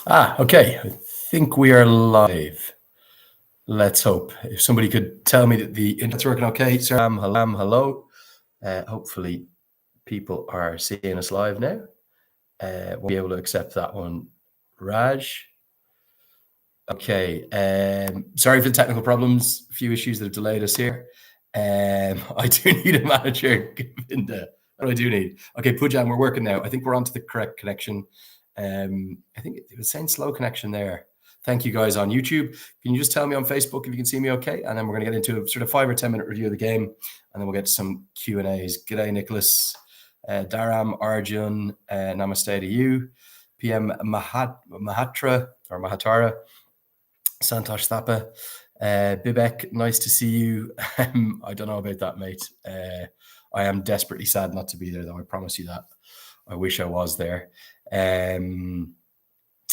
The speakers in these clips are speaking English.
Okay. I think we are live. Let's hope. If somebody could tell me that the internet's working okay. Saram, hello. Hopefully people are seeing us live now. We'll be able to accept that one. Raj. Okay. Sorry for the technical problems. A few issues that have delayed us here. I do need a manager. What do I do need? Okay, Pujan, we're working now. I think we're onto the correct connection. I think it was saying slow connection there. Thank you guys on YouTube. Can you just tell me on Facebook if you can see me okay? And then we're going to get into a sort of 5 or 10 minute review of the game. And then we'll get to some Q&As. G'day, Nicholas. Dharam, Arjun, namaste to you. PM Mahatara, Santosh Thapa. Bibek, nice to see you. I don't know about that, mate. I am desperately sad not to be there, though. I promise you that. I wish I was there.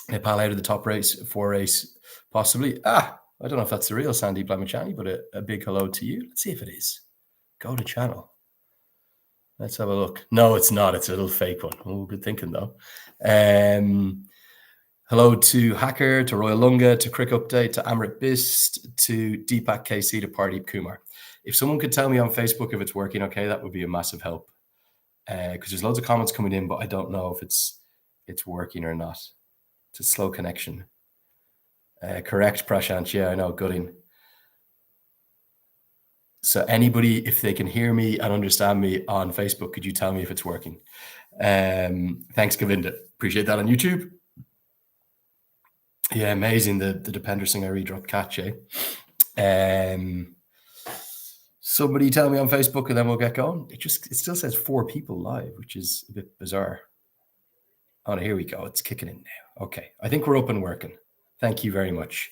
Nepal out of the top race, 4 race, possibly. I don't know if that's the real Sandeep Lamichhane, but a big hello to you. Let's see if it is. Go to channel. Let's have a look. No, it's not. It's a little fake one. Oh, good thinking, though. Hello to Hacker, to Royal Lunga, to Crick Update, to Amrit Bist, to Deepak KC, to Pardeep Kumar. If someone could tell me on Facebook if it's working okay, that would be a massive help. Because there's loads of comments coming in, but I don't know if it's working or not. It's a slow connection. Correct, Prashant. Yeah, I know. Gutting. So anybody, if they can hear me and understand me on Facebook, could you tell me if it's working? Thanks, Govinda. Appreciate that on YouTube. Yeah, amazing. The Dipendra Singh Airee dropped catch, eh? Somebody tell me on Facebook and then we'll get going. It still says 4 people live, which is a bit bizarre. Oh, here we go. It's kicking in now. Okay. I think we're up and working. Thank you very much.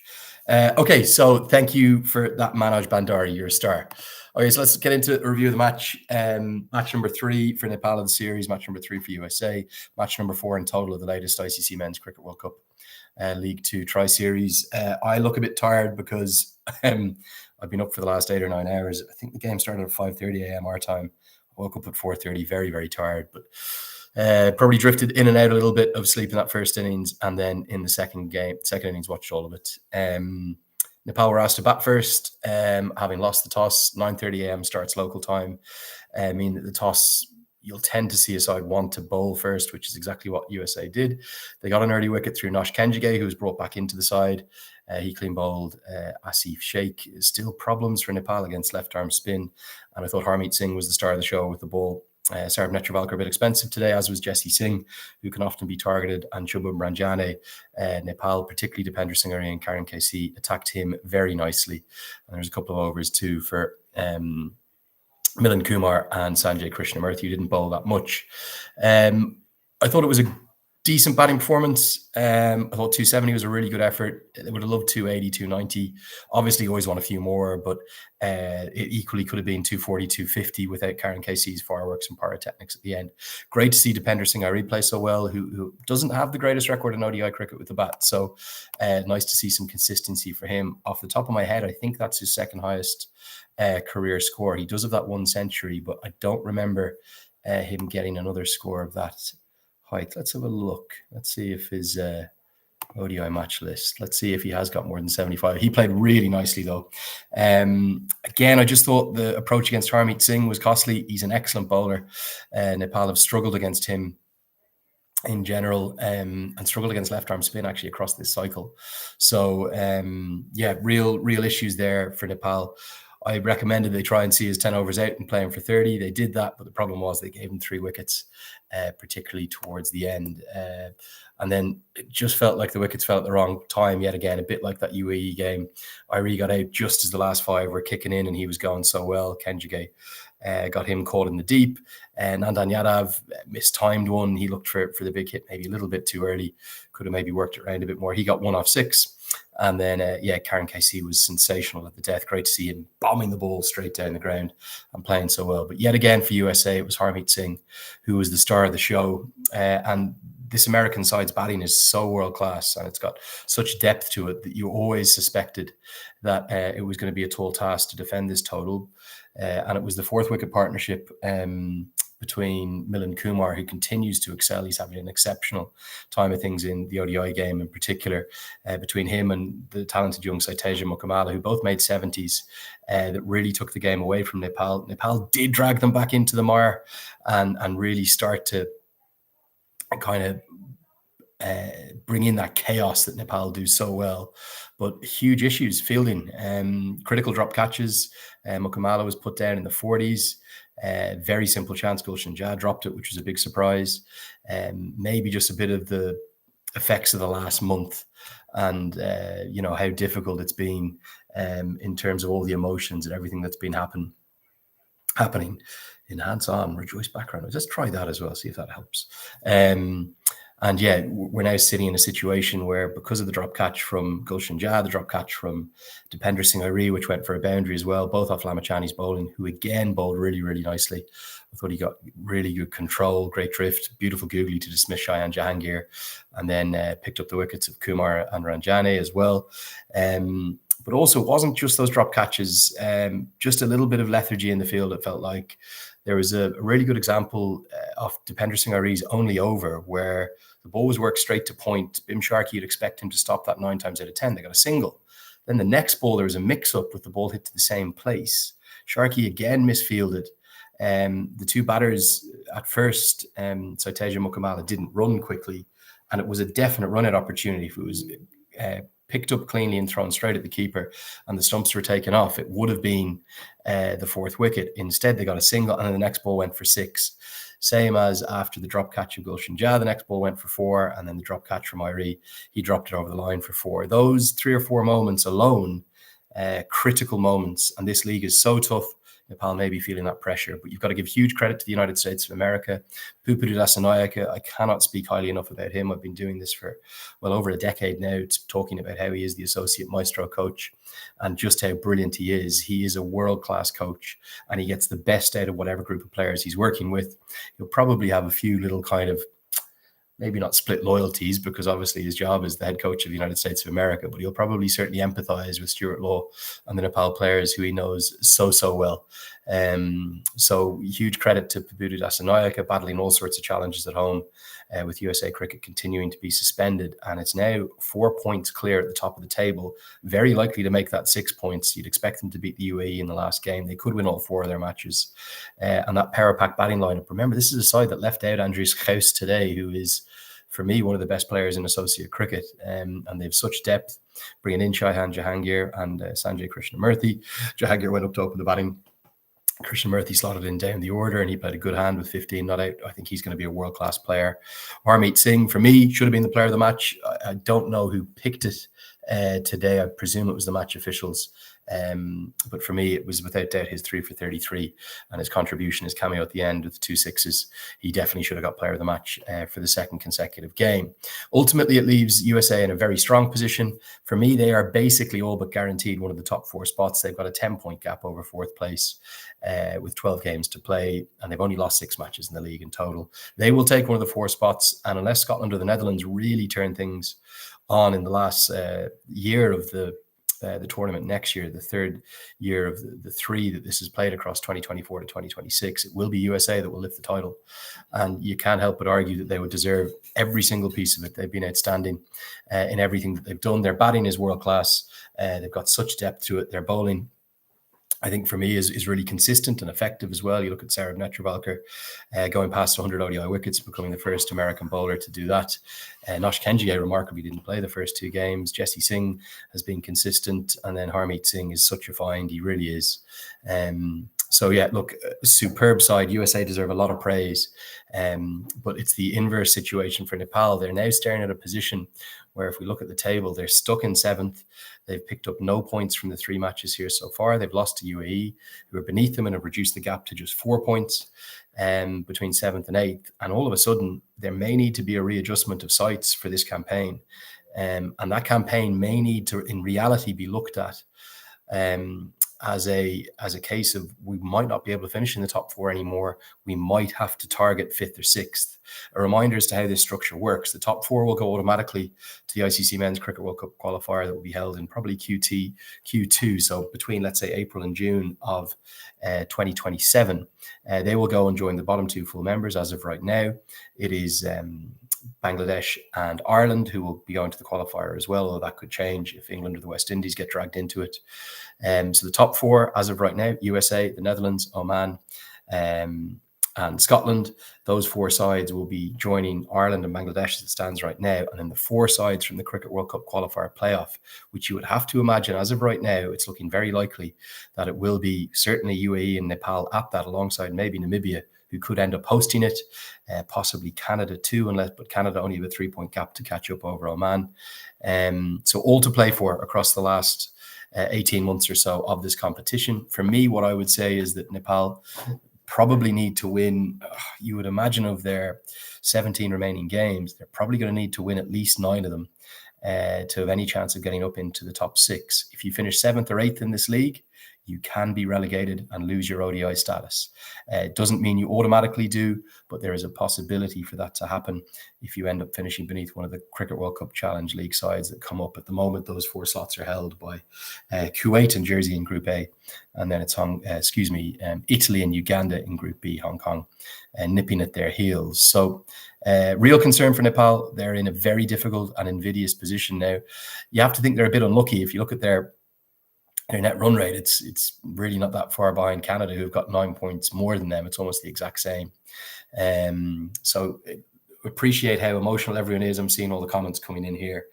Okay. So thank you for that, Manoj Bandari. You're a star. Okay. So let's get into a review of the match. Match number 3 for Nepal of the series. Match number 3 for USA. Match number 4 in total of the latest ICC Men's Cricket World Cup League 2 Tri-Series. I look a bit tired because I've been up for the last 8 or 9 hours. I think the game started at 5:30 a.m. our time. I woke up at 4:30, very, very tired, but probably drifted in and out a little bit of sleep in that first innings. And then in the second innings, watched all of it. Nepal were asked to bat first, having lost the toss. 9:30 a.m. starts local time. I mean, the toss, you'll tend to see a side want to bowl first, which is exactly what USA did. They got an early wicket through Nosh Kenjige, who was brought back into the side. He clean bowled Asif Sheikh. Still problems for Nepal against left-arm spin. And I thought Harmeet Singh was the star of the show with the ball. Sarab Netravalkar a bit expensive today, as was Jesse Singh, who can often be targeted, and Shubham Ranjane. Nepal, particularly Dipendra Singh Airee and Karen KC, attacked him very nicely. And there's a couple of overs too for Milind Kumar and Sanjay Krishnamurthy, who didn't bowl that much. I thought it was a decent batting performance. I thought 270 was a really good effort. They would have loved 280, 290. Obviously, always want a few more, but it equally could have been 240, 250 without Karen Casey's fireworks and pyrotechnics at the end. Great to see Dipendra Singh Airee play so well, who doesn't have the greatest record in ODI cricket with the bat. So nice to see some consistency for him. Off the top of my head, I think that's his second highest career score. He does have that 1 century, but I don't remember him getting another score of that height. Let's have a look. Let's see if his ODI match list. Let's see if he has got more than 75. He played really nicely, though. Again, I just thought the approach against Harmeet Singh was costly. He's an excellent bowler. Nepal have struggled against him in general, and struggled against left-arm spin actually across this cycle. So, yeah, real issues there for Nepal. I recommended they try and see his 10 overs out and play him for 30. They did that, but the problem was they gave him 3 wickets, particularly towards the end. And then it just felt like the wickets fell at the wrong time yet again, a bit like that UAE game. Airee got out just as the last 5 were kicking in and he was going so well. Kenjige got him caught in the deep. Nandan Yadav mistimed one. He looked for the big hit maybe a little bit too early. Could have maybe worked it around a bit more. He got 1 off 6. And then, Karen KC was sensational at the death. Great to see him bombing the ball straight down the ground and playing so well. But yet again for USA, it was Harmeet Singh who was the star of the show. And this American side's batting is so world-class and it's got such depth to it that you always suspected that it was going to be a tall task to defend this total. And it was the 4th wicket partnership between Milind Kumar, who continues to excel. He's having an exceptional time of things in the ODI game in particular, between him and the talented young Saiteja Mukkamalla, who both made 70s, that really took the game away from Nepal. Nepal did drag them back into the mire and really start to kind of bring in that chaos that Nepal do so well. But huge issues fielding, critical drop catches. Mukkamalla was put down in the 40s. Very simple chance. Gulshan Jah dropped it, which was a big surprise. Maybe just a bit of the effects of the last month and how difficult it's been in terms of all the emotions and everything that's been happening. Enhance on rejoice background. I'll just try that as well, see if that helps. And yeah, we're now sitting in a situation where, because of the drop catch from Gulshan Jah, the drop catch from Dipendra Singh Airee, which went for a boundary as well, both off Lamichhane's bowling, who again bowled really, really nicely. I thought he got really good control, great drift, beautiful googly to dismiss Shayan Jahangir, and then picked up the wickets of Kumar and Ranjane as well. But also, it wasn't just those drop catches, just a little bit of lethargy in the field, it felt like. There was a really good example of Dipendra Singh Airee's only over, where the ball was worked straight to point. Bim Sharkey, you'd expect him to stop that 9 times out of 10. They got a single. Then the next ball, there was a mix-up with the ball hit to the same place. Sharkey again misfielded. The two batters at first, Saiteja Mukkamalla, didn't run quickly, and it was a definite run-out opportunity. If it was picked up cleanly and thrown straight at the keeper and the stumps were taken off, it would have been the 4th wicket. Instead, they got a single, and then the next ball went for 6. Same as after the drop catch of Gulshan Jah, the next ball went for 4, and then the drop catch from Airee, he dropped it over the line for 4. Those 3 or 4 moments alone, critical moments, and this league is so tough. Nepal may be feeling that pressure, but you've got to give huge credit to the United States of America. Pupadu Dasanayake, I cannot speak highly enough about him. I've been doing this for well over a decade now, talking about how he is the associate maestro coach and just how brilliant he is. He is a world-class coach, and he gets the best out of whatever group of players he's working with. He'll probably have a few little kind of, maybe not split loyalties, because obviously his job is the head coach of the United States of America, but he'll probably certainly empathize with Stuart Law and the Nepal players who he knows so well. So huge credit to Pupadu Dasanayake, battling all sorts of challenges at home, with USA Cricket continuing to be suspended. And it's now 4 points clear at the top of the table, very likely to make that 6 points. You'd expect them to beat the UAE in the last game. They could win all 4 of their matches. And that power pack batting lineup, remember, this is a side that left out Andrew Leonard today, who is, for me, one of the best players in associate cricket, and they have such depth, bringing in Shayan Jahangir and Sanjay Krishnamurthy. Jahangir went up to open the batting. Krishnamurthy slotted in down the order, and he played a good hand with 15 not out. I think he's going to be a world-class player. Harmeet Singh, for me, should have been the player of the match. I don't know who picked it today. I presume it was the match officials. But for me, it was without doubt his 3 for 33 and his contribution, his cameo at the end with 2 sixes. He definitely should have got player of the match for the 2nd consecutive game. Ultimately, it leaves USA in a very strong position. For me, they are basically all but guaranteed one of the top 4 spots. They've got a 10-point gap over 4th place with 12 games to play, and they've only lost 6 matches in the league in total. They will take one of the 4 spots, and unless Scotland or the Netherlands really turn things on in the last year of the tournament next year, the 3rd year of the 3 that this is played across 2024 to 2026, it will be USA that will lift the title. And you can't help but argue that they would deserve every single piece of it. They've been outstanding in everything that they've done. Their batting is world class. They've got such depth to it. Their bowling, I think, for me, is really consistent and effective as well. You look at Saurabh Netravalkar going past 100 ODI wickets, becoming the first American bowler to do that. Nosh Kenjie remarkably didn't play the first 2 games. Jesse Singh has been consistent, and then Harmeet Singh is such a find. He really is. So yeah, look, superb side. USA deserve a lot of praise, but it's the inverse situation for Nepal. They're now staring at a position where, if we look at the table, they're stuck in 7th. They've picked up no points from the 3 matches here so far. They've lost to UAE, who are beneath them, and have reduced the gap to just 4 points between 7th and 8th. And all of a sudden, there may need to be a readjustment of sights for this campaign. And that campaign may need to, in reality, be looked at as a case of we might not be able to finish in the top 4 anymore. We might have to target 5th or 6th. A reminder as to how this structure works: the top 4 will go automatically to the ICC Men's Cricket World Cup qualifier that will be held in probably Q2, so between, let's say, April and June of 2027. They will go and join the bottom 2 full members. As of right now, it is Bangladesh and Ireland who will be going to the qualifier as well, although that could change if England or the West Indies get dragged into it. So the top 4 as of right now: USA, the Netherlands, Oman, and Scotland. Those 4 sides will be joining Ireland and Bangladesh as it stands right now. And then the 4 sides from the Cricket World Cup qualifier playoff, which you would have to imagine as of right now, it's looking very likely that it will be certainly UAE and Nepal at that, alongside maybe Namibia, who could end up hosting it, possibly Canada too, but Canada only have a 3-point gap to catch up over Oman. So all to play for across the last 18 months or so of this competition. For me, what I would say is that Nepal probably need to win, you would imagine, of their 17 remaining games, they're probably going to need to win at least 9 of them to have any chance of getting up into the top 6. If you finish 7th or 8th in this league, you can be relegated and lose your ODI status. It doesn't mean you automatically do, but there is a possibility for that to happen if you end up finishing beneath one of the Cricket World Cup Challenge League sides that come up. At the moment, those 4 slots are held by Kuwait and Jersey in Group A, and then it's Italy and Uganda in Group B, Hong Kong nipping at their heels. So real concern for Nepal. They're in a very difficult and invidious position now. You have to think they're a bit unlucky. If you look at their net run rate, it's really not that far behind Canada, who've got 9 points more than them. It's almost the exact same. So appreciate how emotional everyone is. I'm seeing all the comments coming in here.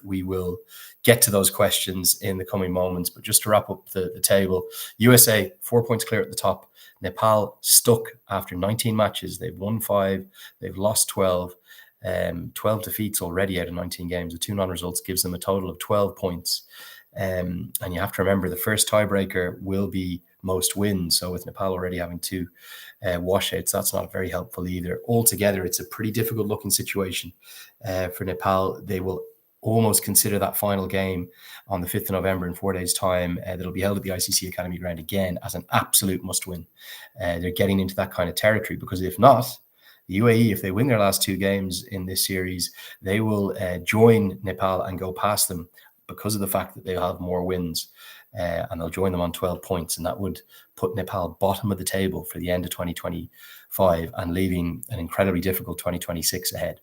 We will get to those questions in the coming moments, but just to wrap up the table: USA 4 points clear at the top. Nepal stuck after 19 matches. They've won 5, they've lost 12. 12 defeats already out of 19 games. The 2 non-results gives them a total of 12 points. And you have to remember the first tiebreaker will be most wins. So with Nepal already having 2 washouts, that's not very helpful either. Altogether, it's a pretty difficult looking situation for Nepal. They will almost consider that final game on the 5th of November in 4 days' time that'll be held at the ICC Academy Ground again as an absolute must win. They're getting into that kind of territory, because if not, the UAE, if they win their last 2 games in this series, they will join Nepal and go past them, because of the fact that they'll have more wins, and they'll join them on 12 points. And that would put Nepal bottom of the table for the end of 2025 and leaving an incredibly difficult 2026 ahead.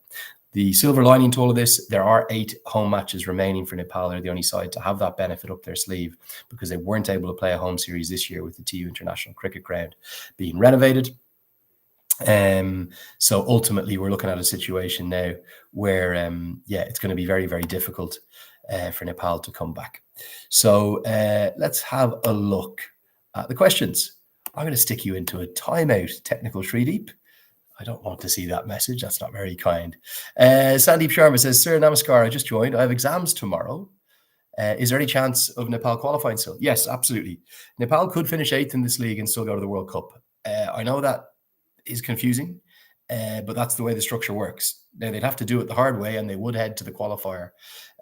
The silver lining to all of this: there are 8 home matches remaining for Nepal. They're the only side to have that benefit up their sleeve, because they weren't able to play a home series this year with the TU International Cricket Ground being renovated. So ultimately, we're looking at a situation now where, it's going to be very, very difficult for Nepal to come back. So let's have a look at the questions. I'm going to stick you into a timeout, Technical Shreedeep. I don't want to see that message. That's not very kind. Sandeep Sharma says, Sir Namaskar, I just joined. I have exams tomorrow. Is there any chance of Nepal qualifying still? Yes, absolutely. Nepal could finish 8th in this league and still go to the World Cup. I know that is confusing, but that's the way the structure works. Now, they'd have to do it the hard way, and they would head to the qualifier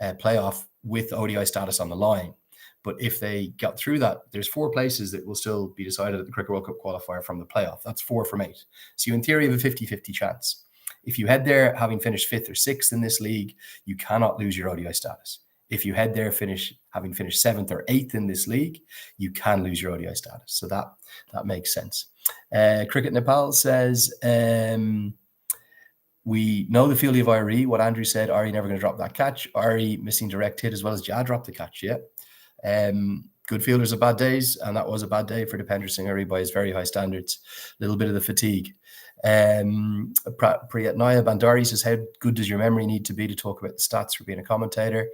playoff with ODI status on the line. But if they got through that, there's 4 places that will still be decided at the Cricket World Cup qualifier from the playoff. That's 4 from 8. So you, in theory, have a 50-50 chance. If you head there having finished 5th or 6th in this league, you cannot lose your ODI status. If you head there having finished 7th or 8th in this league, you can lose your ODI status. So that makes sense. Cricket Nepal says, we know the fielding of Airee. What Andrew said, Airee never going to drop that catch. Airee missing direct hit as well as Jah dropped the catch. Yeah. Good fielders have bad days, and that was a bad day for Dipendra Singh Airee by his very high standards. A little bit of the fatigue. Priyatnaya Bandari says, how good does your memory need to be to talk about the stats for being a commentator?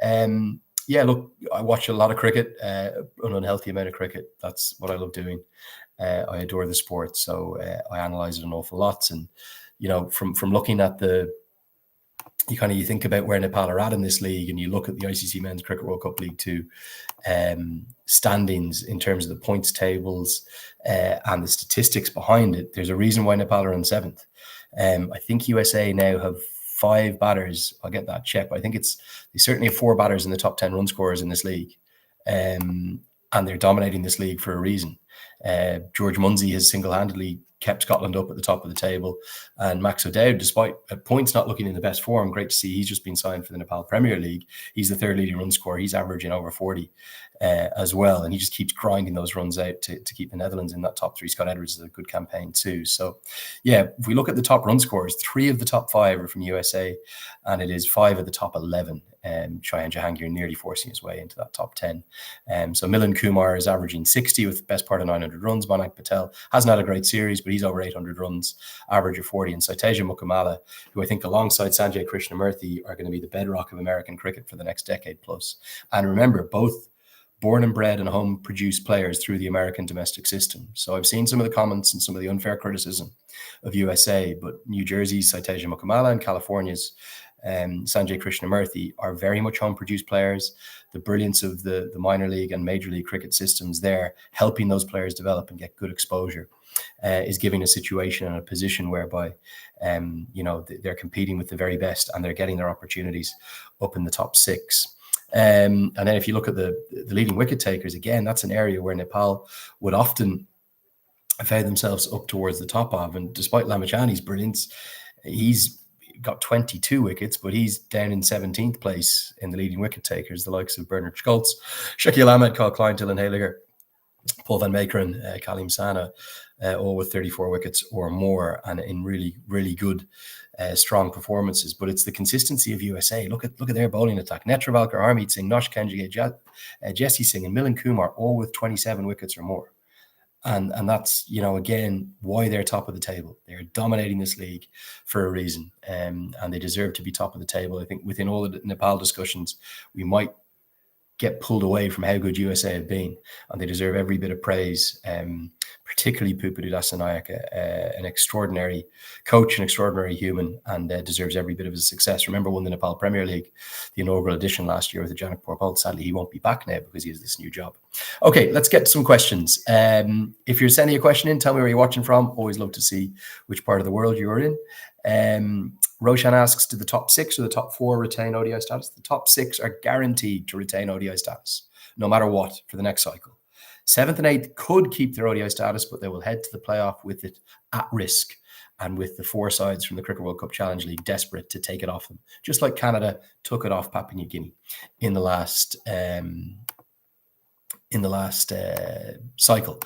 Look, I watch a lot of cricket, an unhealthy amount of cricket. That's what I love doing. I adore the sport, so I analyze it an awful lot. And from looking at you think about where Nepal are at in this league, and you look at the ICC Men's Cricket World Cup League 2 standings in terms of the points tables and the statistics behind it. There's a reason why Nepal are in 7th. I think USA now have 5 batters. I'll get that checked, but I think they certainly have 4 batters in the top 10 run scorers in this league. and they're dominating this league for a reason. George Munsey has single-handedly kept Scotland up at the top of the table, and Max O'Dowd, despite points not looking in the best form, great to see he's just been signed for the Nepal Premier League. He's the third leading run scorer. He's averaging over 40 as well, and he just keeps grinding those runs out to keep the Netherlands in that top three. Scott Edwards is a good campaign too. So yeah, if we look at the top run scorers, 3 of the top 5 are from USA, and it is 5 of the top 11. Cheyenne Jahangir nearly forcing his way into that top 10. So Milind Kumar is averaging 60 with the best part of 900 runs. Manak Patel hasn't had a great series, but he's over 800 runs, average of 40. And Saiteja Mukkamalla, who I think alongside Sanjay Krishnamurthy are going to be the bedrock of American cricket for the next decade plus. And remember, both born and bred and home-produced players through the American domestic system. So I've seen some of the comments and some of the unfair criticism of USA, but New Jersey's Saiteja Mukkamalla and California's Sanjay Krishnamurthy are very much home-produced players. The brilliance of the minor league and major league cricket systems there, helping those players develop and get good exposure, is giving a situation and a position whereby, they're competing with the very best and they're getting their opportunities up in the top 6. And then if you look at the leading wicket takers, again, that's an area where Nepal would often found themselves up towards the top of. And despite Lamichhane's brilliance, he's got 22 wickets, but he's down in 17th place in the leading wicket takers, the likes of Bernard Schultz, Shakil Ahmed, Carl Klein, Dylan Hayliger, Paul van Meekeren, Kalim Sana, all with 34 wickets or more, and in really, really good, strong performances. But it's the consistency of USA. Look at their bowling attack. Netravalkar, Harmeet Singh, Nosh Kenjige, Jesse Singh, and Milind Kumar, all with 27 wickets or more. And that's, again, why they're top of the table. They're dominating this league for a reason, and they deserve to be top of the table. I think within all the Nepal discussions, we might get pulled away from how good USA have been, and they deserve every bit of praise, particularly Pupudu Dasanayake, an extraordinary coach, an extraordinary human, and deserves every bit of his success. Remember, won the Nepal Premier League, the inaugural edition last year with the Janakpur Bolt. Sadly, he won't be back now because he has this new job. Okay, let's get to some questions. If you're sending a question in, tell me where you're watching from. Always love to see which part of the world you're in. Roshan asks, do the top 6 or the top 4 retain ODI status? The top 6 are guaranteed to retain ODI status, no matter what, for the next cycle. 7th and 8th could keep their ODI status, but they will head to the playoff with it at risk, and with the 4 sides from the Cricket World Cup Challenge League desperate to take it off them, just like Canada took it off Papua New Guinea in the last cycle.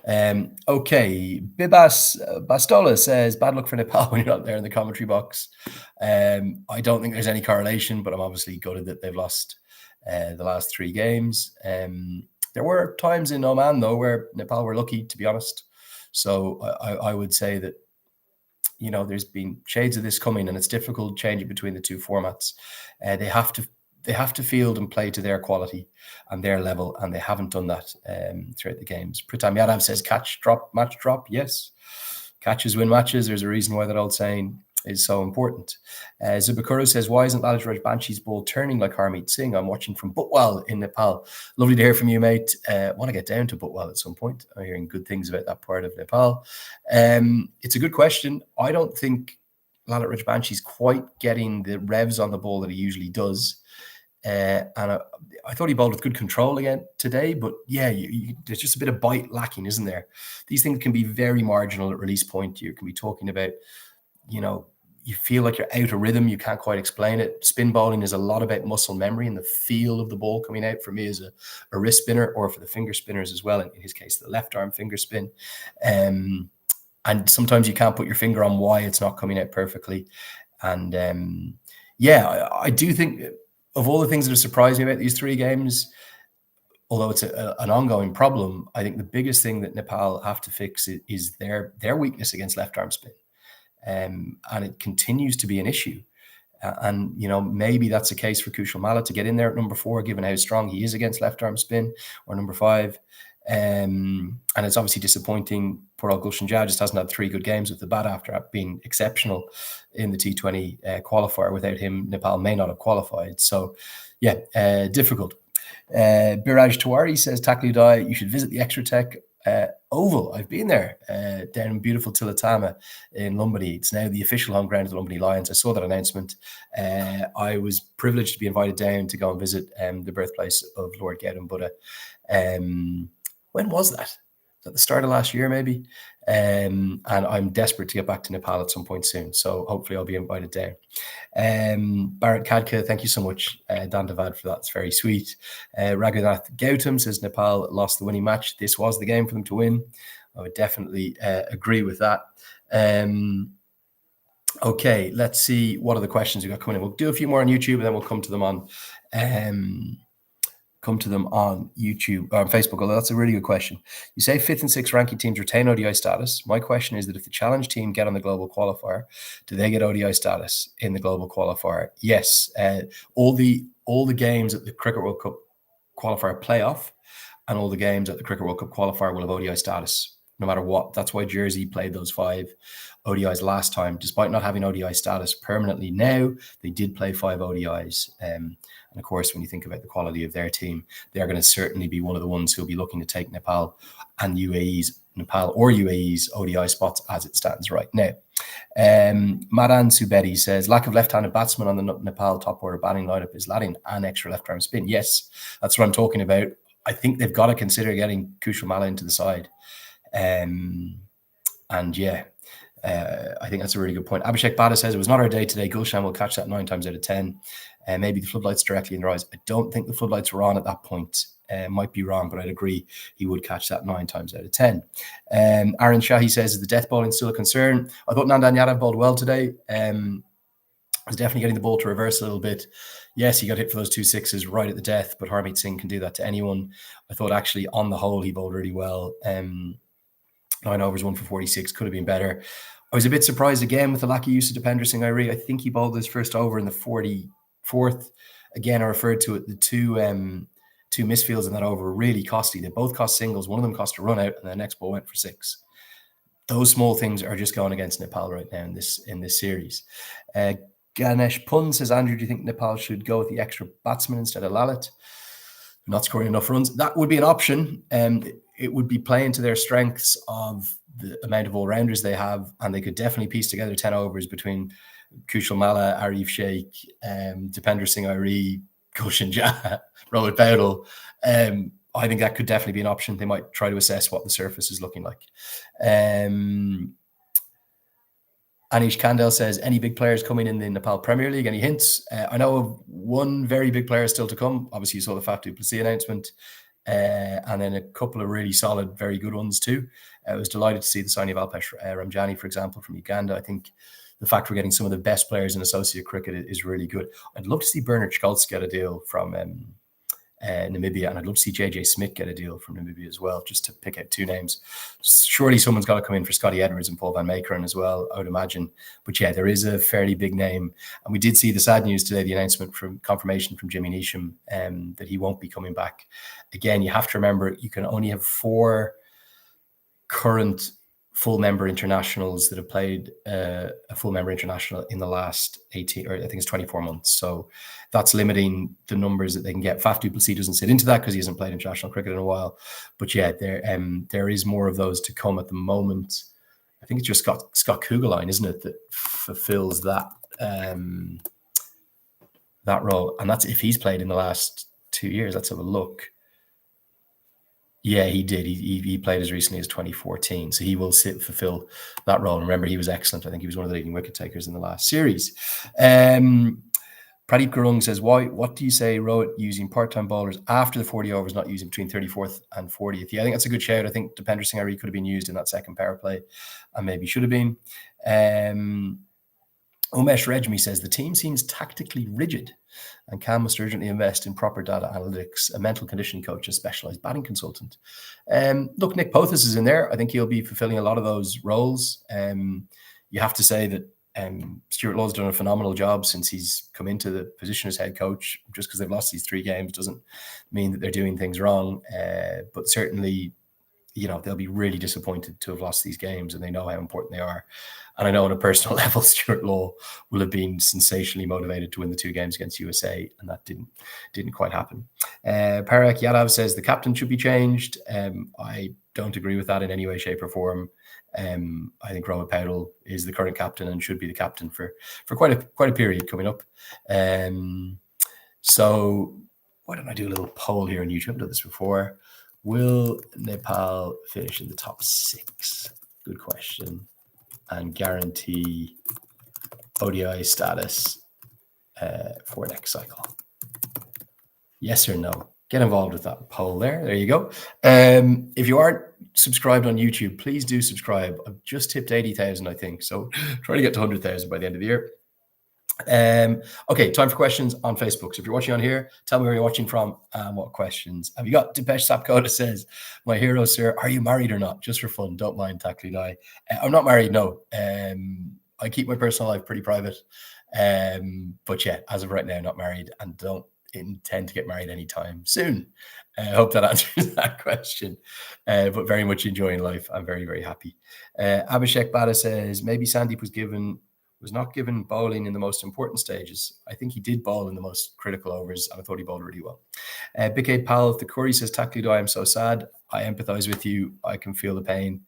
Okay, Bibas Bastola says, bad luck for Nepal when you're not there in the commentary box. I don't think there's any correlation, but I'm obviously gutted that they've lost the last 3 games. There were times in Oman, though, where Nepal were lucky, to be honest. So I would say that, there's been shades of this coming, and it's difficult changing between the 2 formats. They have to field and play to their quality and their level, and they haven't done that throughout the games. Pritam Yadav says, catch, drop, match, drop. Yes, catches win matches. There's a reason why that old saying is so important. Zubakuru says, why isn't Lalaj Rajbanshi's ball turning like Harmeet Singh? I'm watching from Butwal in Nepal. Lovely to hear from you, mate. Want to get down to Butwal at some point. I'm hearing good things about that part of Nepal. It's a good question. I don't think Lalaj Rajbanshi's quite getting the revs on the ball that he usually does. And I thought he bowled with good control again today, but yeah, there's just a bit of bite lacking, isn't there? These things can be very marginal at release point. You can be talking about, you feel like you're out of rhythm. You can't quite explain it. Spin bowling is a lot about muscle memory and the feel of the ball coming out. For me as a wrist spinner, or for the finger spinners as well, in his case, the left arm finger spin. And sometimes you can't put your finger on why it's not coming out perfectly. And I do think, of all the things that have surprised me about these 3 games, although it's an ongoing problem, I think the biggest thing that Nepal have to fix is their weakness against left arm spin. And it continues to be an issue. And, maybe that's a case for Kushal Malla to get in there at number 4, given how strong he is against left arm spin, or number 5. And it's obviously disappointing. Poor old Gulshan Jah just hasn't had 3 good games with the bat after being exceptional in the T20 qualifier. Without him, Nepal may not have qualified. So, difficult. Biraj Tiwari says, Takli Udai, you should visit the Extra Tech Oval. I've been there down in beautiful Tulatama in Lumbini. It's now the official home ground of the Lumbini Lions. I saw that announcement. I was privileged to be invited down to go and visit the birthplace of Lord Gautam Buddha. When was that? At the start of last year, maybe. And I'm desperate to get back to Nepal at some point soon. So hopefully I'll be invited down. Bharat Kadka, thank you so much, Dandavad, for that. It's very sweet. Raghunath Gautam says Nepal lost the winning match. This was the game for them to win. I would definitely agree with that. Okay, let's see what other questions we've got coming in. We'll do a few more on YouTube and then we'll come to them on YouTube or on Facebook, although that's a really good question. You say 5th and 6th ranking teams retain ODI status. My question is that if the challenge team get on the global qualifier, do they get ODI status in the global qualifier? Yes. All the games at the Cricket World Cup qualifier playoff and all the games at the Cricket World Cup qualifier will have ODI status, no matter what. That's why Jersey played those 5 ODIs last time. Despite not having ODI status permanently now, they did play 5 ODIs. And of course, when you think about the quality of their team, they're going to certainly be one of the ones who'll be looking to take Nepal or UAE's ODI spots as it stands right now. Madan Subedi says, lack of left-handed batsman on the Nepal top order batting lineup is lacking an extra left-arm spin. Yes, that's what I'm talking about. I think they've got to consider getting Kumar into the side. I think that's a really good point. Abhishek Bada says, it was not our day today. Gulshan will catch that 9 times out of 10. Maybe the floodlights directly in their eyes. I don't think the floodlights were on at that point. Might be wrong, but I'd agree he would catch that 9 times out of 10. Aaron Shahi says, is the death bowling still a concern? I thought Nandan Yadav bowled well today. Was definitely getting the ball to reverse a little bit. Yes, he got hit for those 2 sixes right at the death, but Harmeet Singh can do that to anyone. I thought actually on the whole, he bowled really well. 9 overs, 1 for 46, could have been better. I was a bit surprised again with the lack of use of Dipendra Singh Airee. I think he bowled his first over in the 44th. Again, I referred to it, the two misfields in that over were really costly. They both cost singles. One of them cost a run out and the next ball went for 6. Those small things are just going against Nepal right now in this series. Ganesh Pun says, Andrew, do you think Nepal should go with the extra batsman instead of Lalit? Not scoring enough runs. That would be an option. It would be playing to their strengths of the amount of all-rounders they have, and they could definitely piece together 10 overs between Kumar, Arif Sheikh, Dipendra Singh Airee, Gulshan Jah, Rohit Baudel. I think that could definitely be an option. They might try to assess what the surface is looking like. Anish Kandel says, any big players coming in the Nepal Premier League? Any hints? I know of one very big player still to come. Obviously, you saw the Faf du Plessis announcement. And then a couple of really solid, very good ones too. I was delighted to see the signing of Alpesh Ramjani, for example, from Uganda. I think the fact we're getting some of the best players in associate cricket is really good. I'd love to see Bernard Schultz get a deal from Namibia, and I'd love to see JJ Smith get a deal from Namibia as well, just to pick out 2 names. Surely someone's got to come in for Scotty Edwards and Paul Van Meekeren as well, I would imagine. But yeah, there is a fairly big name. And we did see the sad news today, the announcement from confirmation from Jimmy Neesham that he won't be coming back. Again, you have to remember, you can only have 4 current full member internationals that have played a full member international in the last 18, or I think it's 24 months. So that's limiting the numbers that they can get. Faf du Plessis doesn't sit into that because he hasn't played international cricket in a while. But yeah, there is more of those to come at the moment. I think it's just Scott Kugelheim, isn't it, that fulfills that role. And that's if he's played in the last 2 years. Let's have a look. Yeah, he did. He played as recently as 2014. So he will fulfill that role. And remember, he was excellent. I think he was one of the leading wicket takers in the last series. Pradeep Gurung says, what do you say, Rohit, using part-time bowlers after the 40 overs, not using between 34th and 40th? Yeah, I think that's a good shout. I think Dipendra Singh Airee could have been used in that second power play and maybe should have been. Umesh Rejmi says, the team seems tactically rigid and Cam must urgently invest in proper data analytics, a mental conditioning coach, and specialised batting consultant. Look, Nick Pothas is in there. I think he'll be fulfilling a lot of those roles. You have to say that Stuart Law's done a phenomenal job since he's come into the position as head coach. Just because they've lost these 3 games doesn't mean that they're doing things wrong. But certainly, they'll be really disappointed to have lost these games, and they know how important they are. And I know on a personal level, Stuart Law will have been sensationally motivated to win the 2 games against USA, and that didn't quite happen. Parag Yadav says the captain should be changed. I don't agree with that in any way, shape, or form. I think Rohit Paudel is the current captain and should be the captain for quite a period coming up. So why don't I do a little poll here on YouTube? I've done this before. Will Nepal finish in the top 6? Good question. And guarantee ODI status for next cycle. Yes or no? Get involved with that poll there. There you go. If you aren't subscribed on YouTube, please do subscribe. I've just tipped 80,000, I think. So try to get to 100,000 by the end of the year. Okay, time for questions on Facebook. So if you're watching on here, tell me where you're watching from and what questions have you got. Dipesh Sapkota says, my hero, sir, are you married or not? Just for fun, don't mind tackling I. I'm not married, no. I keep my personal life pretty private. But yeah, as of right now, not married and don't intend to get married anytime soon. I hope that answers that question. But very much enjoying life. I'm very, very happy. Abhishek Bada says, maybe Sandeep was not given bowling in the most important stages. I think he did bowl in the most critical overs, and I thought he bowled really well. Bikay Powell, the Curry says, Taklido, I am so sad. I empathize with you. I can feel the pain.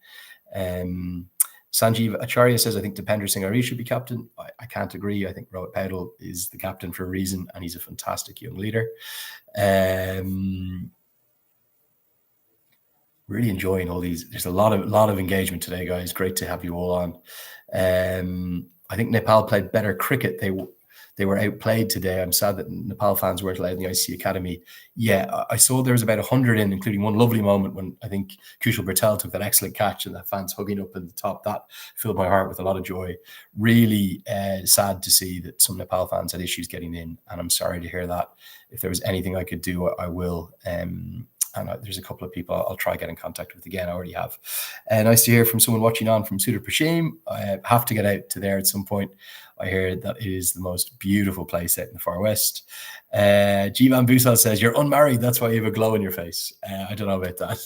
Sanjeev Acharya says, I think Dipendra Singh Airee should be captain. I can't agree. I think Rohit Paudel is the captain for a reason, and he's a fantastic young leader. Really enjoying all these. There's a lot of engagement today, guys. Great to have you all on. I think Nepal played better cricket. They were outplayed today. I'm sad that Nepal fans weren't allowed in the ICC Academy. Yeah, I saw there was about 100 in, including one lovely moment when I think Kushal Patel took that excellent catch and the fans hugging up in the top. That filled my heart with a lot of joy. Really sad to see that some Nepal fans had issues getting in, and I'm sorry to hear that. If there was anything I could do, I will. And there's a couple of people I'll try get in contact with again. I already have. Nice to hear from someone watching on from Sudar Pashim. I have to get out to there at some point. I hear that it is the most beautiful place out in the far west. Jivan Busal says, you're unmarried. That's why you have a glow in your face. I don't know about that.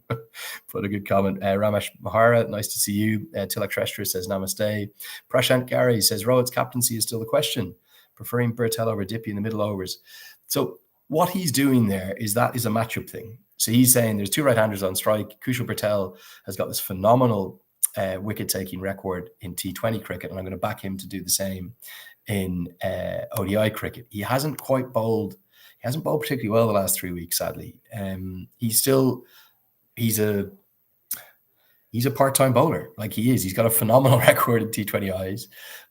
But a good comment. Ramesh Mahara, nice to see you. Tilak Shrestha says, namaste. Prashant Gary says, Rohit's captaincy is still the question. Preferring Bertel over Dippy in the middle overs. So what he's doing there is a matchup thing. So he's saying there's two right-handers on strike. Kushal Patel has got this phenomenal wicket-taking record in T20 cricket, and I'm going to back him to do the same in ODI cricket. He hasn't bowled particularly well the last 3 weeks, sadly. He's a part-time bowler, like he is. He's got a phenomenal record in T20Is,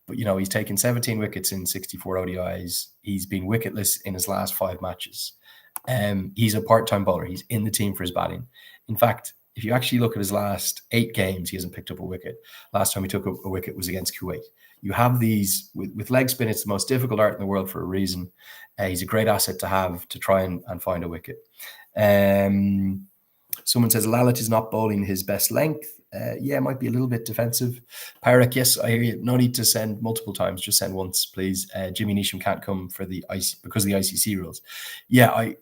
but he's taken 17 wickets in 64 ODIs. He's been wicketless in his last 5 matches. He's a part-time bowler. He's in the team for his batting. In fact, if you actually look at his last 8 games, he hasn't picked up a wicket. Last time he took a wicket was against Kuwait. You have these with leg spin. It's the most difficult art in the world for a reason. He's a great asset to have to try and find a wicket. Someone says Lalit is not bowling his best length. Yeah, it might be a little bit defensive. Pyrak, yes, I hear you. No need to send multiple times. Just send once, please. Jimmy Neesham can't come for because of the ICC rules. Yeah,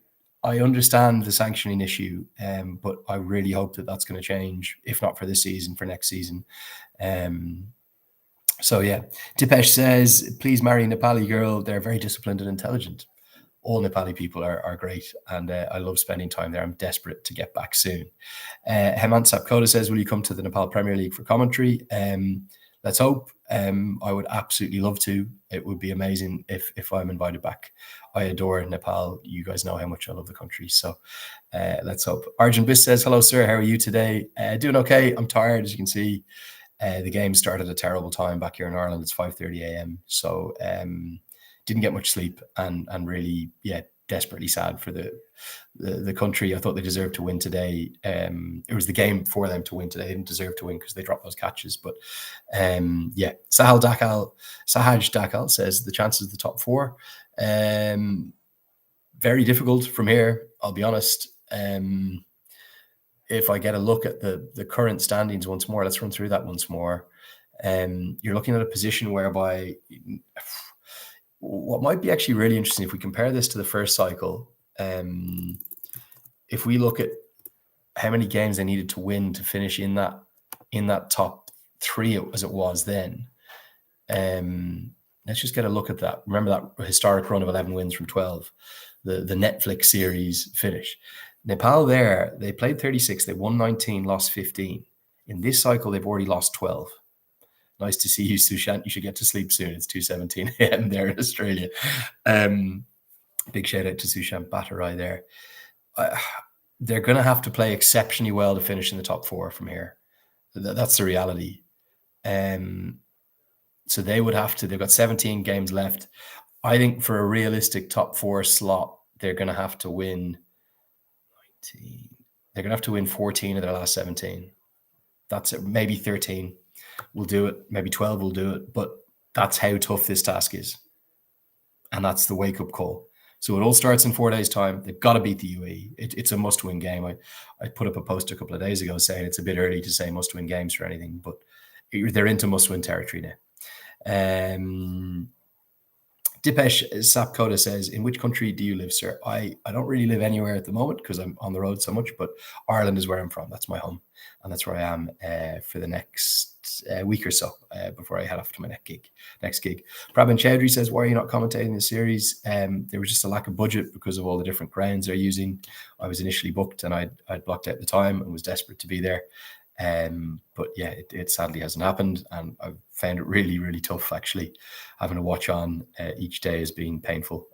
I understand the sanctioning issue, but I really hope that that's going to change, if not for this season, for next season. So yeah, Dipesh says, please marry a Nepali girl. They're very disciplined and intelligent. All Nepali people are great, and I love spending time there. I'm desperate to get back soon. Hemant Sapkota says, will you come to the Nepal Premier League for commentary? Let's hope. I would absolutely love to. It would be amazing if I'm invited back. I adore Nepal. You guys know how much I love the country. So let's hope. Arjun Biss says, hello, sir. How are you today? Doing okay. I'm tired, as you can see. The game started at a terrible time back here in Ireland. It's 5:30 a.m. So didn't get much sleep and really, desperately sad for the country. I thought they deserved to win today. It was the game for them to win today. They didn't deserve to win because they dropped those catches. But Sahaj Dakal says the chances of the top 4. Very difficult from here, I'll be honest. If I get a look at the current standings once more, let's run through that once more. You're looking at a position whereby what might be actually really interesting, if we compare this to the first cycle, if we look at how many games they needed to win to finish in that top 3 as it was then, let's just get a look at that. Remember that historic run of 11 wins from 12, the Netflix series finish. Nepal there, they played 36, they won 19, lost 15. In this cycle, they've already lost 12. Nice to see you, Sushant. You should get to sleep soon. It's 2:17 a.m. there in Australia. Big shout out to Sushant Bhattarai there. They're going to have to play exceptionally well to finish in the top 4 from here. That's the reality. So they would have to, they've got 17 games left. I think for a realistic top 4 slot, they're going to have to win 19. They're going to have to win 14 of their last 17. That's it. Maybe 13 will do it. Maybe 12 will do it. But that's how tough this task is. And that's the wake-up call. So it all starts in 4 days' time. They've got to beat the UAE. It's a must-win game. I put up a post a couple of days ago saying it's a bit early to say must-win games for anything, but they're into must-win territory now. Dipesh Sapkota says, in which country do you live, sir? I don't really live anywhere at the moment because I'm on the road so much, but Ireland is where I'm from. That's my home. And that's where I am for the next week or so before I head off to my next gig. Prabhan Chowdhury says, why are you not commentating the series? There was just a lack of budget because of all the different grounds they're using. I was initially booked and I'd blocked out the time and was desperate to be there. But yeah, it sadly hasn't happened, and I've found it really, really tough actually. Having to watch on each day has been painful.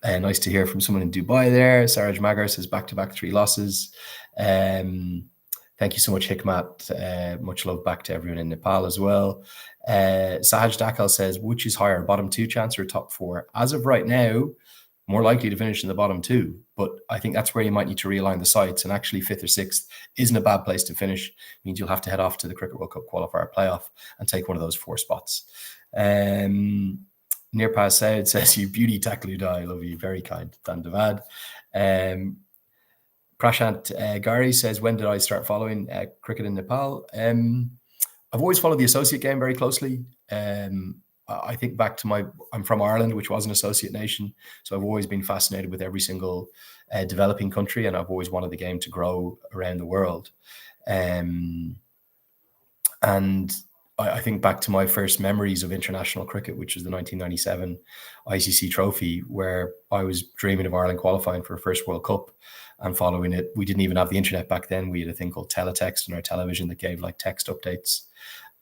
Nice to hear from someone in Dubai there. Saraj Magar says back-to-back 3 losses. Thank you so much, Hikmat. Much love back to everyone in Nepal as well. Sahaj Dakal says, which is higher, bottom 2 chance or top 4? As of right now, more likely to finish in the bottom 2, but I think that's where you might need to realign the sights, and actually 5th or 6th isn't a bad place to finish. It means you'll have to head off to the Cricket World Cup qualifier playoff and take one of those 4 spots. Nirpaz Said says, you beauty tackle I love you, very kind, Dandavad. Prashant Gari says, when did I start following cricket in Nepal? I've always followed the associate game very closely. I think back to I'm from Ireland, which was an associate nation. So I've always been fascinated with every single developing country, and I've always wanted the game to grow around the world. And I think back to my first memories of international cricket, which was the 1997 ICC trophy, where I was dreaming of Ireland qualifying for a first World Cup and following it. We didn't even have the internet back then. We had a thing called teletext on our television that gave like text updates.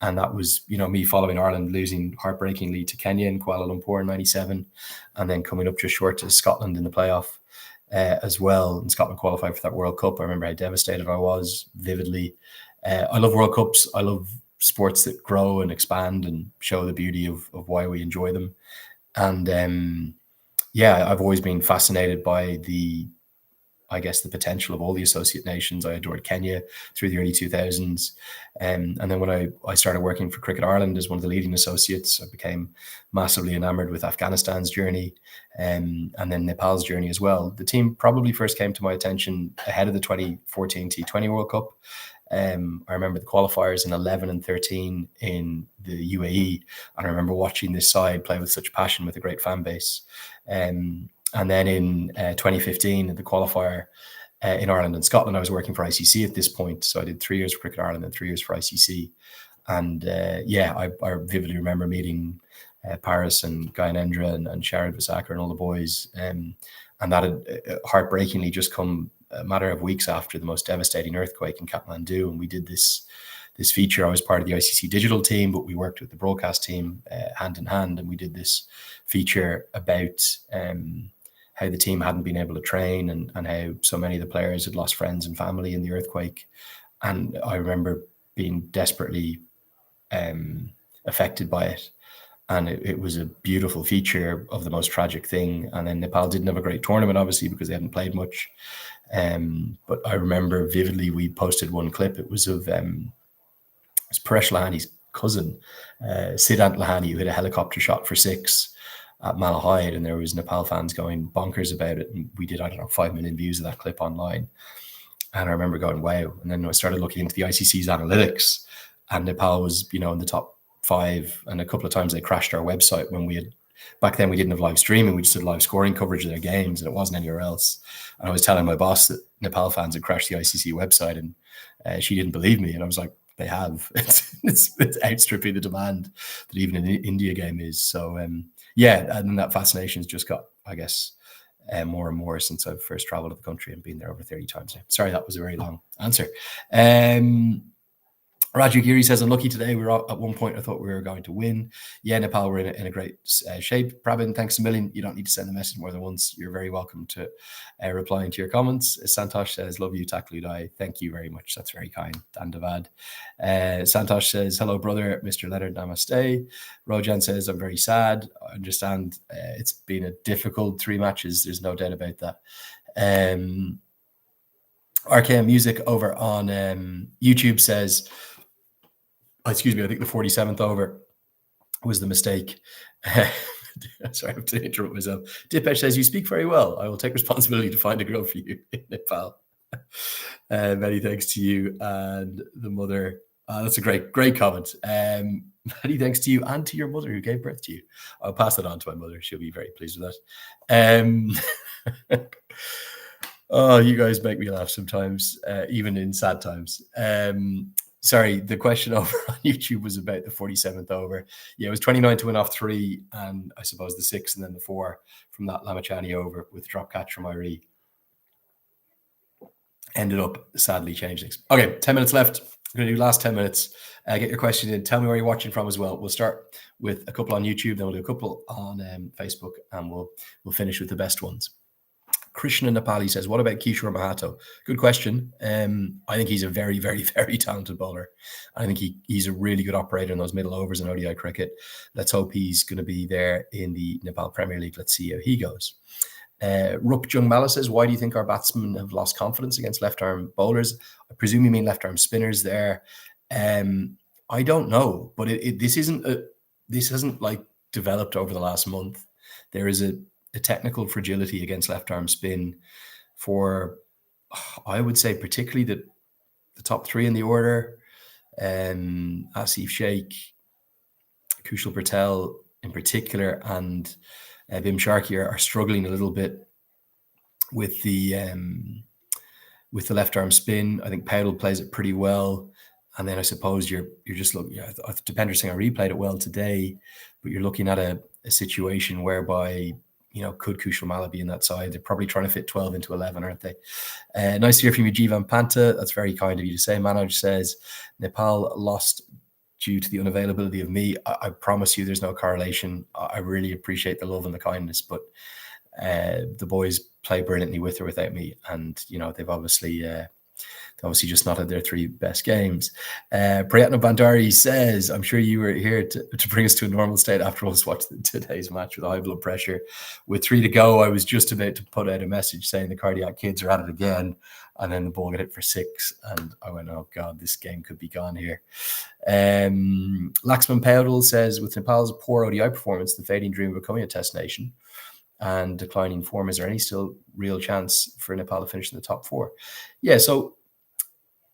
And that was, me following Ireland losing heartbreakingly to Kenya in Kuala Lumpur in 97, and then coming up just short to Scotland in the playoff as well. And Scotland qualified for that World Cup. I remember how devastated I was vividly. I love World Cups. I love sports that grow and expand and show the beauty of why we enjoy them. And I've always been fascinated by the potential of all the associate nations. I adored Kenya through the early 2000s. And then when I started working for Cricket Ireland as one of the leading associates, I became massively enamored with Afghanistan's journey and then Nepal's journey as well. The team probably first came to my attention ahead of the 2014 T20 World Cup. I remember the qualifiers in 11 and 13 in the UAE. And I remember watching this side play with such passion with a great fan base. And then in 2015, the qualifier in Ireland and Scotland, I was working for ICC at this point. So I did 3 years for Cricket Ireland and 3 years for ICC. And I vividly remember meeting Paris and Gyanendra and Sharad Visakar and all the boys. And that had heartbreakingly just come a matter of weeks after the most devastating earthquake in Kathmandu. And we did this feature. I was part of the ICC digital team, but we worked with the broadcast team hand in hand. And we did this feature about how the team hadn't been able to train and how so many of the players had lost friends and family in the earthquake. And I remember being desperately affected by it. And it was a beautiful feature of the most tragic thing. And then Nepal didn't have a great tournament, obviously, because they hadn't played much. But I remember vividly, we posted one clip. It was of it's Paresh Lahani's cousin, Siddhant Lahani, who hit a helicopter shot for 6 at Malahide, and there was Nepal fans going bonkers about it. And we did, 5 million views of that clip online. And I remember going, wow. And then I started looking into the ICC's analytics, and Nepal was, in the top 5. And a couple of times they crashed our website when back then we didn't have live streaming. We just did live scoring coverage of their games, and it wasn't anywhere else. And I was telling my boss that Nepal fans had crashed the ICC website, and she didn't believe me. And I was like, they have. It's outstripping the demand that even an India game is. So, and that fascination has just got, more and more since I've first traveled to the country and been there over 30 times now. Sorry, that was a very long answer. Raju Giri says, unlucky today. We were at one point, I thought we were going to win. Yeah, Nepal were in a great shape. Prabin, thanks a million. You don't need to send a message more than once. You're very welcome to replying to your comments. Santosh says, love you, Takludai. Thank you very much. That's very kind. Dandavad. Santosh says, hello, brother. Mr. Leonard, namaste. Rojan says, I'm very sad. I understand it's been a difficult 3 matches. There's no doubt about that. RKM Music over on YouTube says, excuse me, I think the 47th over was the mistake. Sorry, I have to interrupt myself. Dipesh says, you speak very well. I will take responsibility to find a girl for you in Nepal. Many thanks to you and the mother. That's a great comment. Many thanks to you and to your mother who gave birth to you. I'll pass it on to my mother. She'll be very pleased with that. Oh, you guys make me laugh sometimes, even in sad times. Sorry, the question over on YouTube was about the 47th over. Yeah, it was 29 to win off 3, and I suppose the 6 and then the 4 from that Lamichhane over with drop catch from Airee. Ended up sadly changing things. Okay, 10 minutes left. I'm going to do last 10 minutes. Get your question in. Tell me where you're watching from as well. We'll start with a couple on YouTube, then we'll do a couple on Facebook, and we'll finish with the best ones. Krishna Nepali says, what about Kishore Mahato? Good question. I think he's a very, very, very talented bowler. I think he's a really good operator in those middle overs in ODI cricket. Let's hope he's going to be there in the Nepal Premier League. Let's see how he goes. Rup Jungmala says, why do you think our batsmen have lost confidence against left-arm bowlers? I presume you mean left-arm spinners there. I don't know, but this hasn't like developed over the last month. There is a technical fragility against left-arm spin for, I would say, particularly the top 3 in the order. Asif Sheikh, Kushal Patel in particular, and Bim Sharkey are struggling a little bit with the left-arm spin. I think Patel plays it pretty well. And then I suppose you're just looking, Dipendra Singh Airee played it well today, but you're looking at a situation whereby, could Kumar be in that side? They're probably trying to fit 12 into 11, aren't they? Nice to hear from you, Jivan Panta. That's very kind of you to say. Manoj says, Nepal lost due to the unavailability of me. I promise you there's no correlation. I really appreciate the love and the kindness, but the boys play brilliantly with or without me. And, they've obviously just not had their 3 best games. Prayatna Bandari says, I'm sure you were here to bring us to a normal state after us watching today's match with high blood pressure. With 3 to go, I was just about to put out a message saying the cardiac kids are at it again. And then the ball got hit for 6. And I went, oh, God, this game could be gone here. Laxman Powdell says, with Nepal's poor ODI performance, the fading dream of becoming a test nation and declining form, is there any still real chance for Nepal to finish in the top 4? Yeah, so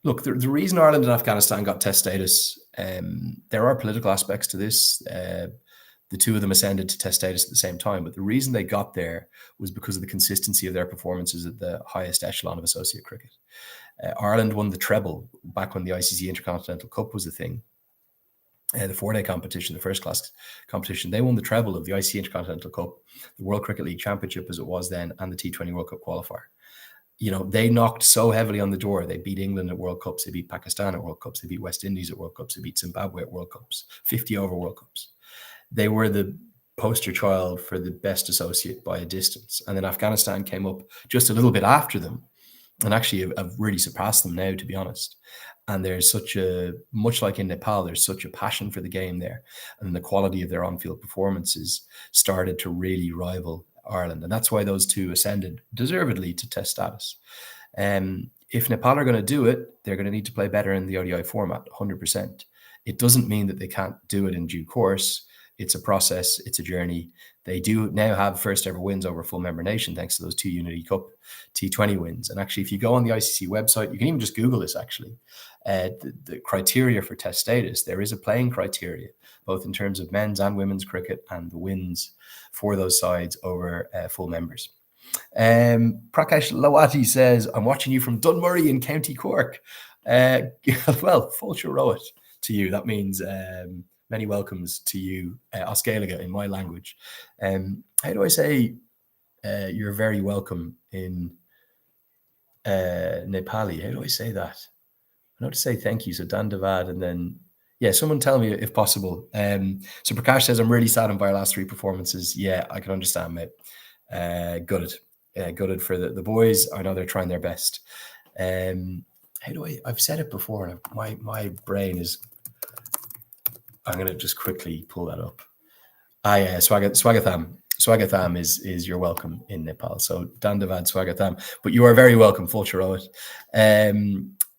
look, the reason Ireland and Afghanistan got test status, there are political aspects to this. The 2 of them ascended to test status at the same time, but the reason they got there was because of the consistency of their performances at the highest echelon of associate cricket. Ireland won the treble back when the ICC Intercontinental Cup was a thing. The 4-day competition, the first class competition, they won the treble of the ICC Intercontinental Cup, the World Cricket League Championship as it was then, and the T20 World Cup qualifier. They knocked so heavily on the door. They beat England at World Cups. They beat Pakistan at World Cups. They beat West Indies at World Cups. They beat Zimbabwe at World Cups, 50 over World Cups. They were the poster child for the best associate by a distance. And then Afghanistan came up just a little bit after them and actually have really surpassed them now, to be honest. And there's much like in Nepal, there's such a passion for the game there. And the quality of their on-field performances started to really rival Ireland. And that's why those 2 ascended deservedly to test status. If Nepal are going to do it, they're going to need to play better in the ODI format, 100%. It doesn't mean that they can't do it in due course. It's a process. It's a journey. They do now have first ever wins over full member nation, thanks to those 2 Unity Cup T20 wins. And actually, if you go on the ICC website, you can even just Google this actually. The criteria for test status, there is a playing criteria, both in terms of men's and women's cricket and the wins for those sides over full members. Prakash Lawati says, I'm watching you from Dunmurry in County Cork. Well, full road to you. That means many welcomes to you, Oscailiga in my language. How do I say You're very welcome in Nepali. How do I say that? I know to say thank you. So Dandavad, and then someone tell me if possible. So Prakash says, I'm really saddened by our last 3 performances. Yeah, I can understand, mate. Gutted. Gutted for the boys. I know they're trying their best. How do I've said it before, and my brain is, I'm going to just quickly pull that up. Yeah, Swagatham. Swagatham is you're welcome in Nepal. So Dandavad Swagatham. But you are very welcome, Fulcherowit.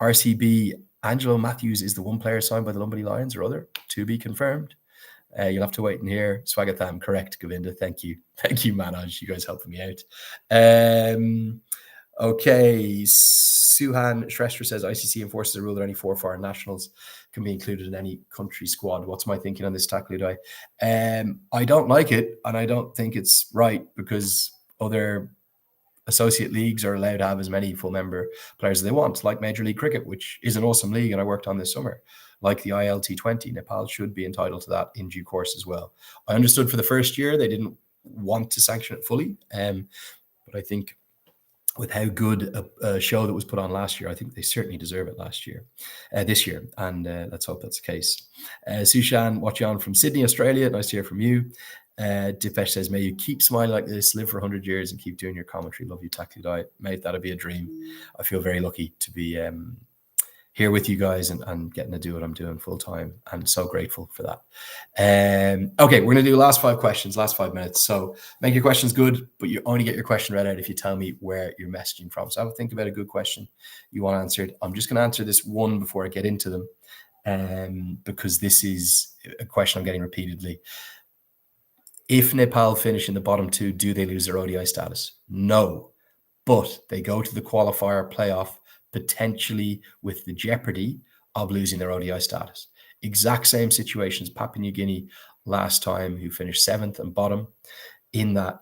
RCB, Angelo Matthews is the one player signed by the Lumbini Lions or other, to be confirmed. You'll have to wait and hear. Swagatham, correct, Govinda. Thank you. Thank you, Manoj. You guys helping me out. Okay, Suhan Shrestha says ICC enforces a rule that only 4 foreign nationals can be included in any country squad. What's my thinking on this, Taklidai? I don't like it, and I don't think it's right, because other associate leagues are allowed to have as many full member players as they want, like Major League Cricket, which is an awesome league and I worked on this summer, like the ILT20. Nepal should be entitled to that in due course as well. I understood for the first year they didn't want to sanction it fully, but I think with how good a show that was put on last year, I think they certainly deserve it this year, and let's hope that's the case. Sushan, watching on from Sydney, Australia. Nice to hear from you. Dipesh says, may you keep smiling like this, live for 100 years and keep doing your commentary. Love you, Taklidai. Mate, that'd be a dream. I feel very lucky to be here with you guys and getting to do what I'm doing full time, and so grateful for that. Okay, we're going to do last 5 questions, last 5 minutes. So make your questions good, but you only get your question read out if you tell me where you're messaging from. So have a think about a good question you want answered. I'm just going to answer this one before I get into them, because this is a question I'm getting repeatedly. If Nepal finish in the bottom 2, do they lose their ODI status? No, but they go to the qualifier playoff, potentially with the jeopardy of losing their ODI status. Exact same situation as Papua New Guinea last time, who finished 7th and bottom in that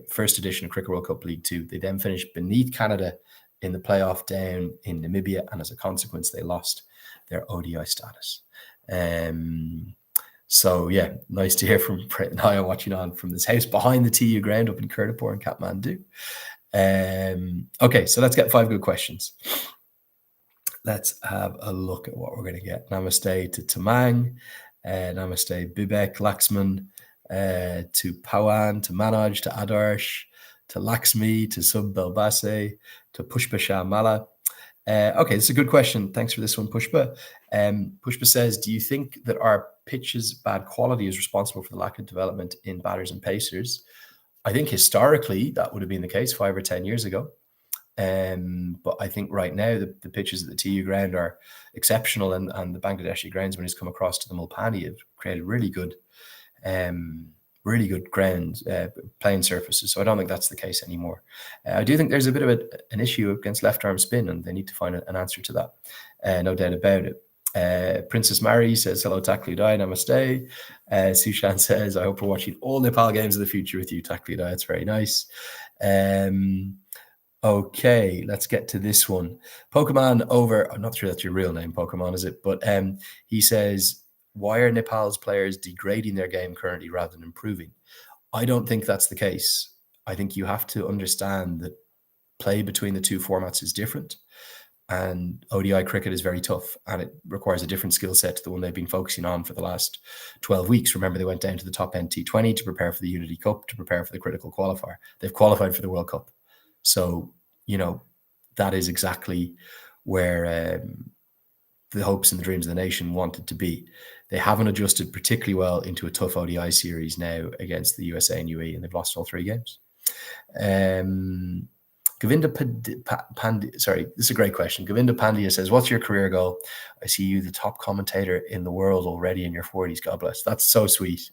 first edition of Cricket World Cup League 2. They then finished beneath Canada in the playoff down in Namibia, and as a consequence, they lost their ODI status. So yeah, nice to hear from Brett and I watching on from this house behind the TU ground up in Kirtipur and Kathmandu. Okay, so let's get 5 good questions. Let's have a look at what we're going to get. Namaste to Tamang, namaste Bibek, Laxman, to Pawan, to Manoj, to Adarsh, to Laxmi, to Sub Belbase, to Pushpa Shah Mala. Okay, this is a good question. Thanks for this one, Pushpa. Pushpa says, do you think that our pitch's bad quality is responsible for the lack of development in batters and pacers? I think historically that would have been the case 5 or 10 years ago. But I think right now the pitches at the TU ground are exceptional, and the Bangladeshi groundsman who's come across to the Mulpani have created really good ground playing surfaces. So I don't think that's the case anymore. I do think there's a bit of an issue against left arm spin, and they need to find an answer to that. No doubt about it. Princess Mary says, hello, Taklidai, namaste. Sushan says, I hope we're watching all Nepal games of the future with you, Taklidai. That's very nice. Okay, let's get to this one. Pokemon over, I'm not sure that's your real name, Pokemon, is it? But he says, why are Nepal's players degrading their game currently rather than improving? I don't think that's the case. I think you have to understand that play between the 2 formats is different, and ODI cricket is very tough, and it requires a different skill set to the one they've been focusing on for the last 12 weeks. Remember, they went down to the top end T20 to prepare for the Unity Cup, to prepare for the critical qualifier. They've qualified for the World Cup. So, that is exactly where the hopes and the dreams of the nation wanted to be. They haven't adjusted particularly well into a tough ODI series now against the USA and UAE, and they've lost all 3 games. Govinda Pandya, sorry, this is a great question. Govinda Pandya says, what's your career goal? I see you the top commentator in the world already in your 40s. God bless. That's so sweet.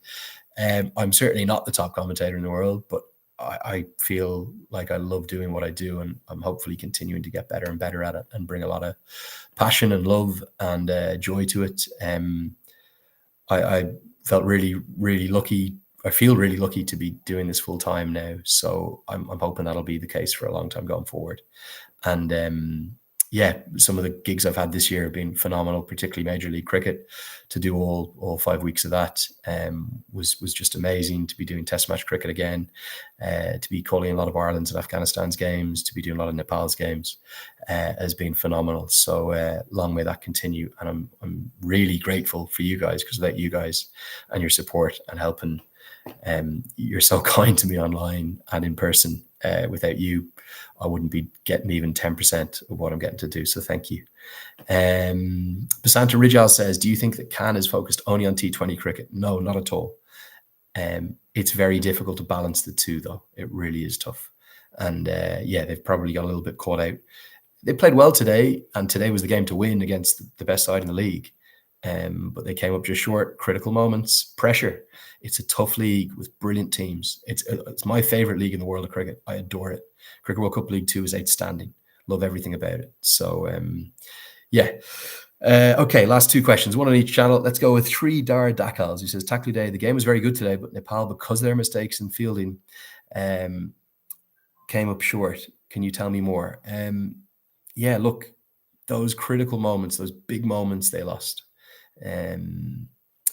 I'm certainly not the top commentator in the world, but I feel like I love doing what I do, and I'm hopefully continuing to get better and better at it and bring a lot of passion and love and joy to it. I felt really, really lucky. I feel really lucky to be doing this full time now. So I'm hoping that'll be the case for a long time going forward. And yeah, some of the gigs I've had this year have been phenomenal, particularly Major League Cricket. To do all 5 weeks of that was just amazing. To be doing Test match cricket again, to be calling a lot of Ireland's and Afghanistan's games, to be doing a lot of Nepal's games has been phenomenal. So long may that continue. And I'm really grateful for you guys, because without you guys and your support and helping, you're so kind to me online and in person. Without you, I wouldn't be getting even 10% of what I'm getting to do. So thank you. Basanta Rijal says, do you think that CAN is focused only on T20 cricket? No, not at all. It's very difficult to balance the two, though. It really is tough. And yeah, they've probably got a little bit caught out. They played well today, and today was the game to win against the best side in the league. But they came up just short. Critical moments, pressure. It's a tough league with brilliant teams. It's my favorite league in the world of cricket. I adore it. Cricket World Cup League 2 is outstanding. Love everything about it. So yeah. Okay, last two questions, one on each channel. Let's go with Dar Dakals, who says, Tackle Day, the game was very good today, but Nepal, because of their mistakes in fielding, came up short. Can you tell me more? Yeah, look, those critical moments, those big moments they lost.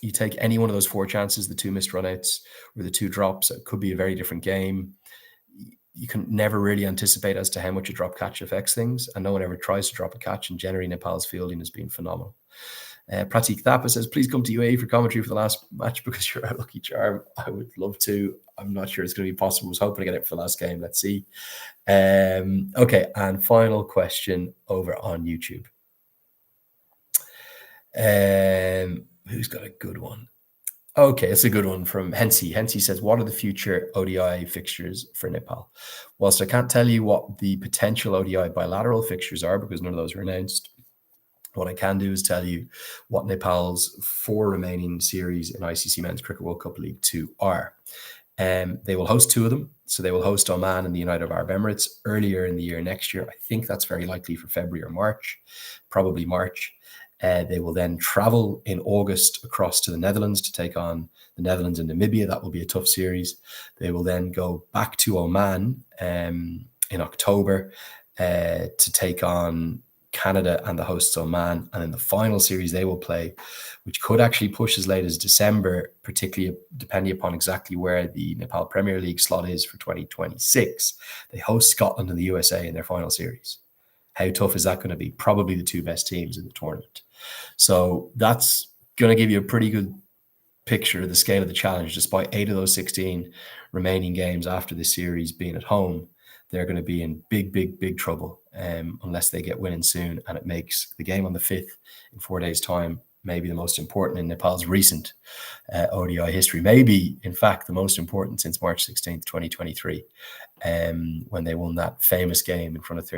You take any one of those 4 chances, the 2 missed runouts or the 2 drops, it could be a very different game. You can never really anticipate as to how much a drop catch affects things, and no one ever tries to drop a catch, and generally Nepal's fielding has been phenomenal. Pratik Thapa says, please come to UAE for commentary for the last match because you're our lucky charm. I would love to. I'm not sure it's going to be possible. I was hoping to get it for the last game. Let's see. Okay, and final question over on YouTube. Who's got a good one? Okay, it's a good one from Hensi. Hensi says, what are the future ODI fixtures for Nepal? Whilst I can't tell you what the potential ODI bilateral fixtures are because none of those are announced, what I can do is tell you what Nepal's 4 remaining series in ICC Men's Cricket World Cup League 2 are. They will host 2 of them. So they will host Oman and the United Arab Emirates earlier in the year next year. I think that's very likely for February or March, probably March. They will then travel in August across to the Netherlands to take on the Netherlands and Namibia. That will be a tough series. They will then go back to Oman in October to take on Canada and the hosts Oman. And then the final series they will play, which could actually push as late as December, particularly depending upon exactly where the Nepal Premier League slot is for 2026. They host Scotland and the USA in their final series. How tough is that going to be? Probably the 2 best teams in the tournament. So that's going to give you a pretty good picture of the scale of the challenge. Despite 8 of those 16 remaining games after this series being at home, they're going to be in big trouble unless they get winning soon. And it makes the game on the 5th in 4 days' time maybe the most important in Nepal's recent ODI history. Maybe, in fact, the most important since March 16th, 2023, when they won that famous game in front of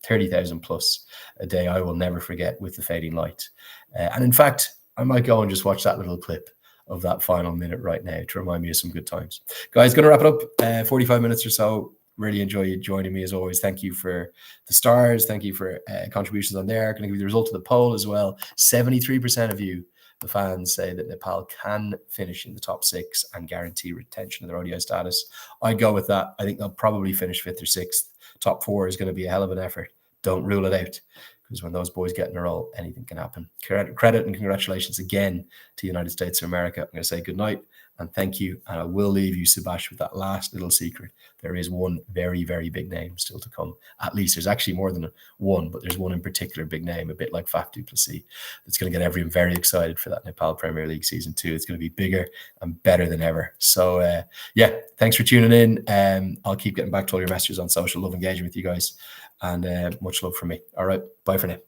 30,000 plus, a day I will never forget with the fading light. And in fact, I might go and just watch that little clip of that final minute right now to remind me of some good times. Guys, going to wrap it up. 45 minutes or so. Really enjoy you joining me as always. Thank you for the stars. Thank you for contributions on there. Going to give you the result of the poll as well. 73% of you, the fans, say that Nepal can finish in the top 6 and guarantee retention of their ODI status. I'd go with that. I think they'll probably finish 5th or 6th. Top 4 is going to be a hell of an effort. Don't rule it out, because when those boys get in a roll, anything can happen. Credit and congratulations again to the United States of America. I'm going to say good night and thank you. And I will leave you, Subash, with that last little secret. There is one very, very big name still to come. At least there's actually more than one, but there's one in particular big name, a bit like Faf du Plessis, that's going to get everyone very excited for that Nepal Premier League Season 2. It's going to be bigger and better than ever. So, yeah, thanks for tuning in. I'll keep getting back to all your messages on social. Love engaging with you guys. And much love from me. All right. Bye for now.